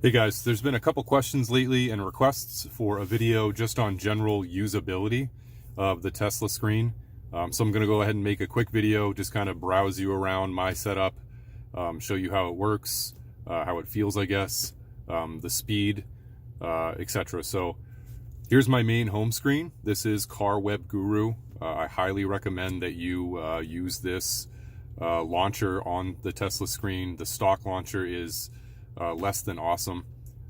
Hey guys, there's been a couple questions lately and requests for a video just on general usability of the Tesla screen. So I'm going to go ahead and make a quick video, just kind of browse you around my setup, show you how it works, how it feels, I guess, the speed, etc. So here's my main home screen. This is Car Web Guru. I highly recommend that you use this launcher on the Tesla screen. The stock launcher is less than awesome.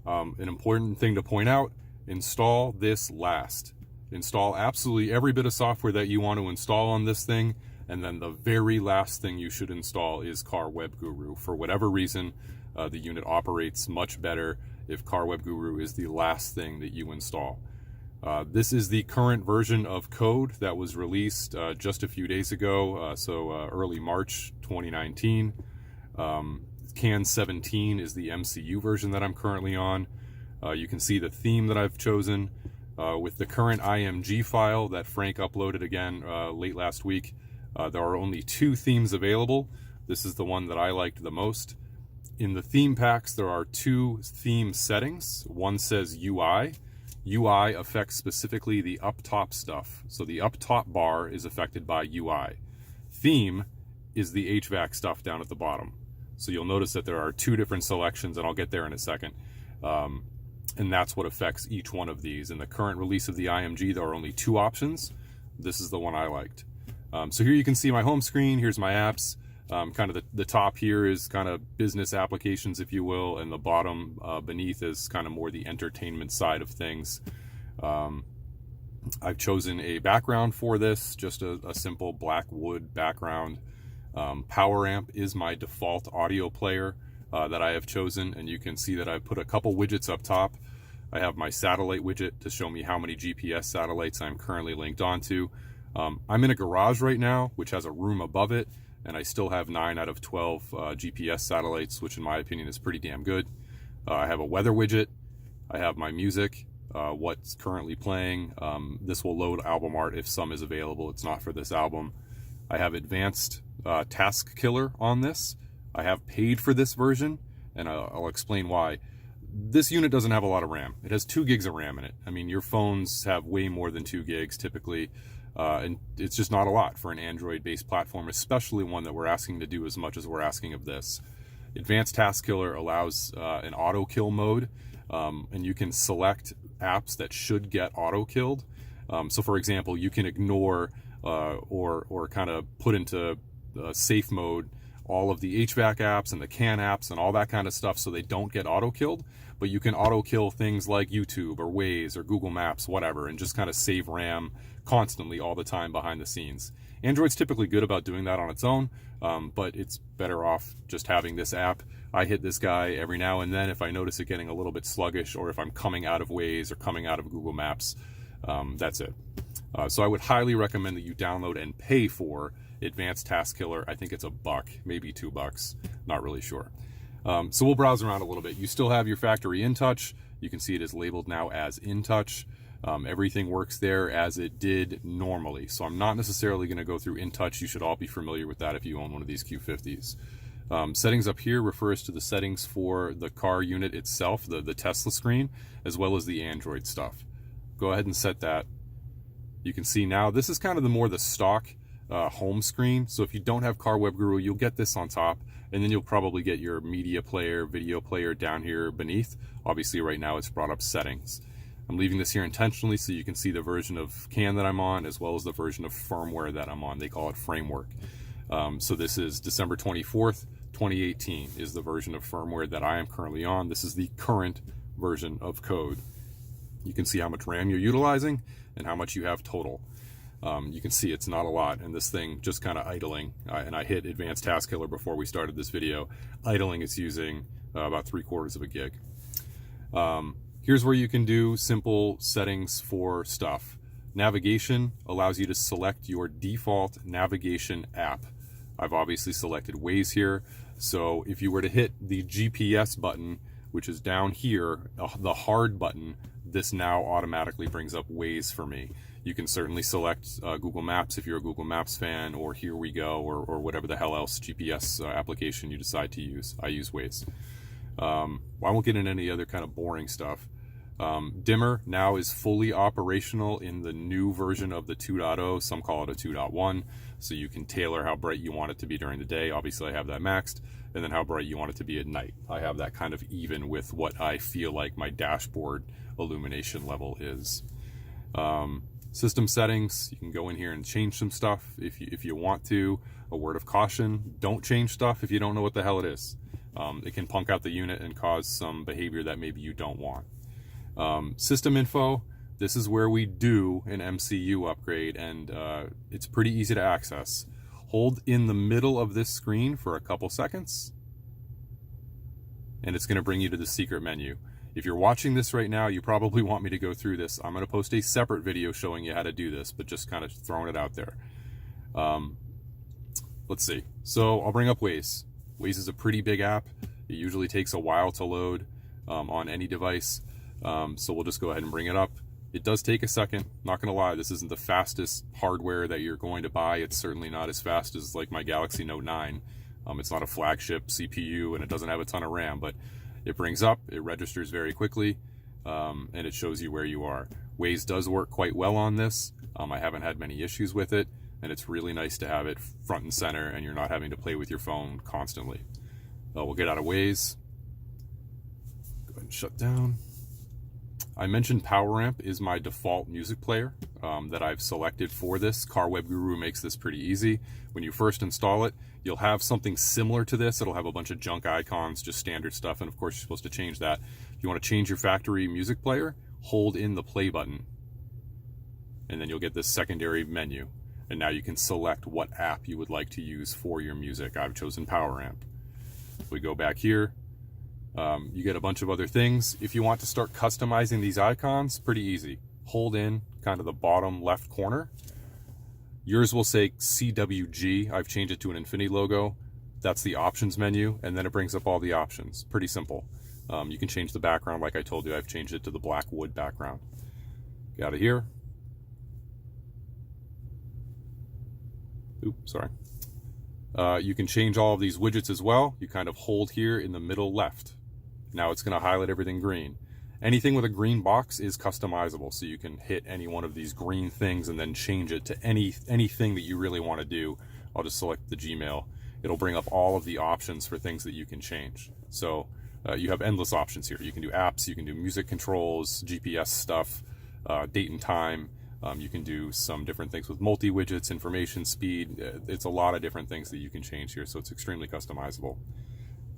An important thing to point out, install this last. Install absolutely every bit of software that you want to install on this thing, and then the very last thing you should install is Car Web Guru. For whatever reason, the unit operates much better if Car Web Guru is the last thing that you install. This is the current version of code that was released just a few days ago, early March 2019. CAN 17 is the MCU version that I'm currently on. You can see the theme that I've chosen. With the current IMG file that Frank uploaded again late last week, there are only 2 themes available. This is the one that I liked the most. In the theme packs, there are 2 theme settings. One says UI. UI affects specifically the up top stuff. So the up top bar is affected by UI. Theme is the HVAC stuff down at the bottom. So you'll notice that there are 2 different selections, and I'll get there in a second. And that's what affects each one of these. In the current release of the IMG, there are only 2 options. This is the one I liked. So here you can see my home screen. Here's my apps. Kind of the top here is kind of business applications, if you will, and the bottom beneath is kind of more the entertainment side of things. I've chosen a background for this, just a simple black wood background. Power Amp is my default audio player that I have chosen, and you can see that I've put a couple widgets up top. I have my satellite widget to show me how many GPS satellites I'm currently linked onto. I'm in a garage right now, which has a room above it, and I still have 9 out of 12 GPS satellites, which in my opinion is pretty damn good. I have a weather widget. I have my music, what's currently playing. This will load album art if some is available. It's not for this album. I have advanced task killer on this. I have paid for this version, and I'll explain why. This unit doesn't have a lot of RAM. It has 2 gigs of RAM in it. I mean, your phones have way more than 2 gigs typically, and it's just not a lot for an Android-based platform, especially one that we're asking to do as much as we're asking of this. Advanced Task Killer allows an auto kill mode, and you can select apps that should get auto killed. So for example, you can ignore or kind of put into safe mode all of the HVAC apps and the CAN apps and all that kind of stuff so they don't get auto-killed, but you can auto-kill things like YouTube or Waze or Google Maps, whatever, and just kind of save RAM constantly all the time behind the scenes. Android's typically good about doing that on its own, but it's better off just having this app. I hit this guy every now and then if I notice it getting a little bit sluggish, or if I'm coming out of Waze or coming out of Google Maps. That's it. So I would highly recommend that you download and pay for Advanced Task Killer. I think it's $1, maybe $2, not really sure. So we'll browse around a little bit. You still have your factory InTouch. You can see it is labeled now as InTouch. Everything works there as it did normally. So I'm not necessarily going to go through InTouch. You should all be familiar with that if you own one of these Q50s. Settings up here refers to the settings for the car unit itself, the Tesla screen, as well as the Android stuff. Go ahead and set that. You can see now this is kind of the stock home screen. So if you don't have Car Web Guru, you'll get this on top, and then you'll probably get your media player, video player down here beneath. Obviously right now it's brought up settings. I'm leaving this here intentionally so you can see the version of CAN that I'm on, as well as the version of firmware that I'm on. They call it Framework. So this is December 24th, 2018 is the version of firmware that I am currently on. This is the current version of code. You can see how much RAM you're utilizing and how much you have total. You can see it's not a lot, and this thing just kind of idling, and I hit Advanced Task Killer before we started this video. Idling is using about 3/4 of a gig. Here's where you can do simple settings for stuff. Navigation allows you to select your default navigation app. I've obviously selected Waze here, so if you were to hit the GPS button, which is down here, the hard button, this now automatically brings up Waze for me. You can certainly select Google Maps if you're a Google Maps fan, or Here We Go, or whatever the hell else GPS application you decide to use. I use Waze. I won't get into any other kind of boring stuff. Dimmer now is fully operational in the new version of the 2.0. Some call it a 2.1. So you can tailor how bright you want it to be during the day. Obviously, I have that maxed. And then how bright you want it to be at night. I have that kind of even with what I feel like my dashboard illumination level is. System settings, you can go in here and change some stuff if you want to. A word of caution, don't change stuff if you don't know what the hell it is. It can punk out the unit and cause some behavior that maybe you don't want. System info, this is where we do an MCU upgrade, and it's pretty easy to access. Hold in the middle of this screen for a couple seconds, and it's going to bring you to the secret menu. If you're watching this right now, you probably want me to go through this. I'm going to post a separate video showing you how to do this, but just kind of throwing it out there. Let's see. So I'll bring up Waze. Waze is a pretty big app. It usually takes a while to load on any device. So we'll just go ahead and bring it up. It does take a second. Not going to lie, this isn't the fastest hardware that you're going to buy. It's certainly not as fast as like my Galaxy Note 9. It's not a flagship CPU, and it doesn't have a ton of RAM, but it brings up, it registers very quickly, and it shows you where you are. Waze does work quite well on this. I haven't had many issues with it, and it's really nice to have it front and center, and you're not having to play with your phone constantly. We'll get out of Waze. Go ahead and shut down. I mentioned PowerAmp is my default music player that I've selected for this. Car Web Guru makes this pretty easy. When you first install it, you'll have something similar to this. It'll have a bunch of junk icons, just standard stuff, and of course you're supposed to change that. If you want to change your factory music player, hold in the play button, and then you'll get this secondary menu. And now you can select what app you would like to use for your music. I've chosen PowerAmp. If we go back here, you get a bunch of other things. If you want to start customizing these icons, pretty easy. Hold in kind of the bottom left corner. Yours will say CWG. I've changed it to an Infiniti logo. That's the options menu, and then it brings up all the options. Pretty simple. You can change the background like I told you. I've changed it to the black wood background. Get out of here. Oops, sorry. You can change all of these widgets as well. You kind of hold here in the middle left. Now it's going to highlight everything green. Anything with a green box is customizable, so you can hit any one of these green things and then change it to anything that you really want to do. I'll just select the Gmail. It'll bring up all of the options for things that you can change. So you have endless options here. You can do apps, you can do music controls, GPS stuff, date and time. You can do some different things with multi-widgets, information speed. It's a lot of different things that you can change here, so it's extremely customizable.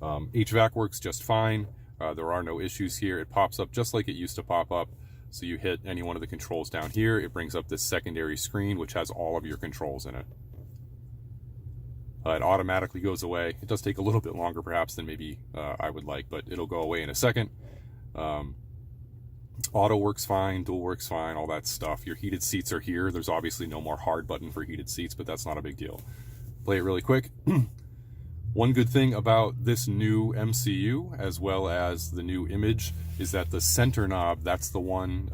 HVAC works just fine. There are no issues here. It pops up just like it used to pop up. So you hit any one of the controls down here, it brings up this secondary screen, which has all of your controls in it. It automatically goes away. It does take a little bit longer, perhaps, than maybe I would like, but it'll go away in a second. Auto works fine, dual works fine, all that stuff. Your heated seats are here. There's obviously no more hard button for heated seats, but that's not a big deal. Play it really quick. One good thing about this new MCU, as well as the new image, is that the center knob, that's the one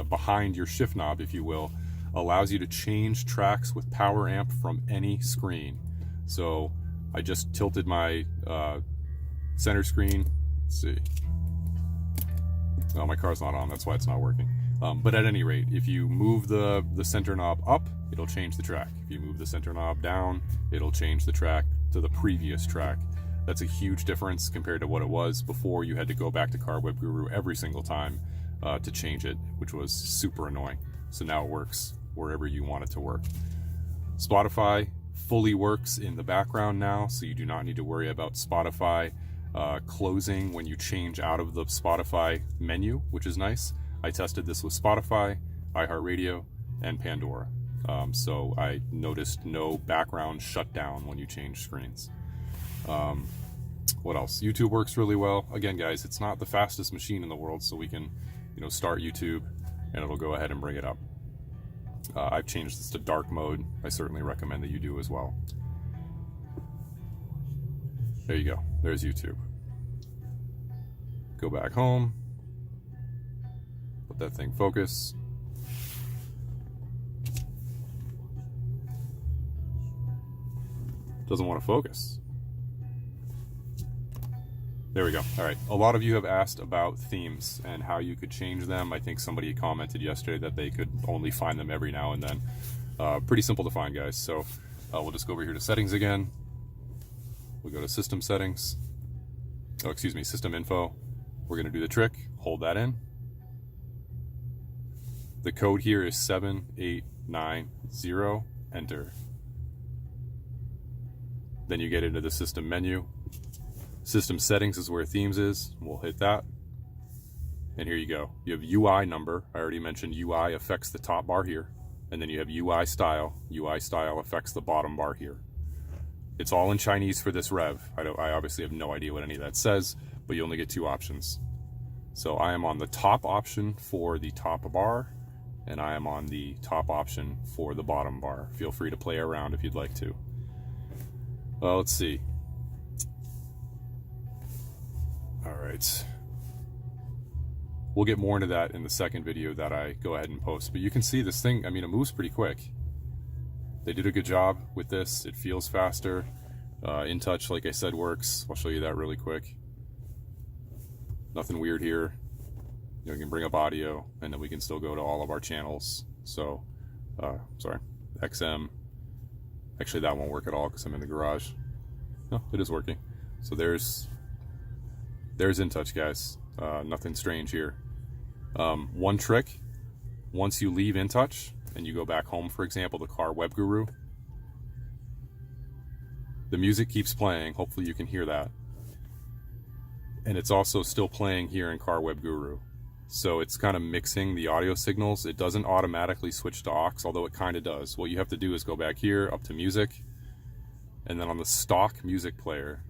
behind your shift knob, if you will, allows you to change tracks with PowerAmp from any screen. So I just tilted my center screen. Let's see. Oh, my car's not on, that's why it's not working. But at any rate, if you move the center knob up, it'll change the track. If you move the center knob down, it'll change the track to the previous track. That's a huge difference compared to what it was before. You had to go back to Car Web Guru every single time to change it, which was super annoying. So now it works wherever you want it to work. Spotify fully works in the background now, so you do not need to worry about Spotify closing when you change out of the Spotify menu, which is nice. I tested this with Spotify, iHeartRadio, and Pandora. So I noticed no background shutdown when you change screens. What else? YouTube works really well. Again, guys, it's not the fastest machine in the world, so we can, start YouTube and it'll go ahead and bring it up. I've changed this to dark mode. I certainly recommend that you do as well. There you go. There's YouTube. Go back home. Let that thing focus. Doesn't want to focus. There we go. All right. A lot of you have asked about themes and how you could change them. I think somebody commented yesterday that they could only find them every now and then. Pretty simple to find, guys. So we'll just go over here to settings again. We'll go to system settings. Oh, excuse me, system info. We're going to do the trick. Hold that in. The code here is 7890. Enter. Then you get into the system menu. System settings is where themes is. We'll hit that. And here you go. You have UI number. I already mentioned UI affects the top bar here. And then you have UI style. UI style affects the bottom bar here. It's all in Chinese for this rev. I obviously have no idea what any of that says, but you only get two options. So I am on the top option for the top bar, and I am on the top option for the bottom bar. Feel free to play around if you'd like to. Let's see. All right. We'll get more into that in the second video that I go ahead and post. But you can see this thing, I mean, it moves pretty quick. They did a good job with this. It feels faster. InTouch, like I said, works. I'll show you that really quick. Nothing weird here. You know, we can bring up audio, and then we can still go to all of our channels. So, sorry, XM. Actually, that won't work at all because I'm in the garage. No, it is working. So there's InTouch, guys. Nothing strange here. One trick, once you leave InTouch and you go back home, for example, the car web guru, the music keeps playing. Hopefully you can hear that. And it's also still playing here in car web guru. So it's kind of mixing the audio signals. It doesn't automatically switch to aux, although it kind of does. What you have to do is go back here up to music, and then on the stock music player,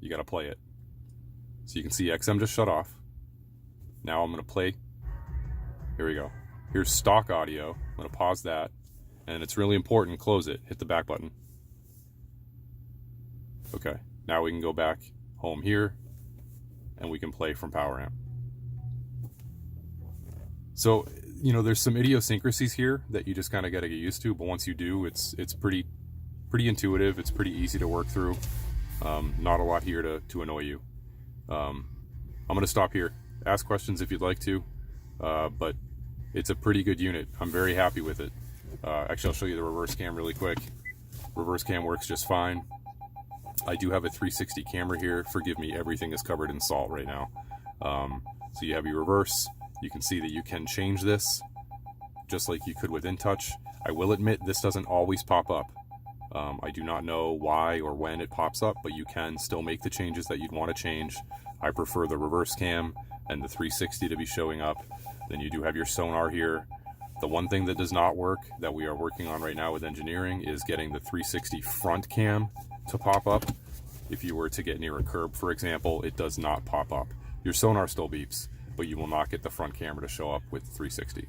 you got to play it. So you can see XM just shut off. Now I'm going to play. Here we go. Here's stock audio. I'm going to pause that. And it's really important. Close it. Hit the back button. Okay. Now we can go back home here. And we can play from Power Amp. So, you know, there's some idiosyncrasies here that you just kind of got to get used to. But once you do, it's pretty intuitive. It's pretty easy to work through. Not a lot here to annoy you. I'm going to stop here. Ask questions if you'd like to, but it's a pretty good unit. I'm very happy with it. Actually, I'll show you the reverse cam really quick. Reverse cam works just fine. I do have a 360 camera here. Forgive me, everything is covered in salt right now. So you have your reverse. You can see that you can change this just like you could with InTouch. I will admit this doesn't always pop up. I do not know why or when it pops up, but you can still make the changes that you'd want to change. I prefer the reverse cam and the 360 to be showing up. Then you do have your sonar here. The one thing that does not work that we are working on right now with engineering is getting the 360 front cam to pop up. If you were to get near a curb, for example, it does not pop up. Your sonar still beeps, but you will not get the front camera to show up with 360.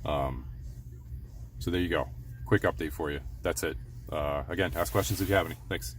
So there you go. Quick update for you. That's it. Again, ask questions if you have any. Thanks.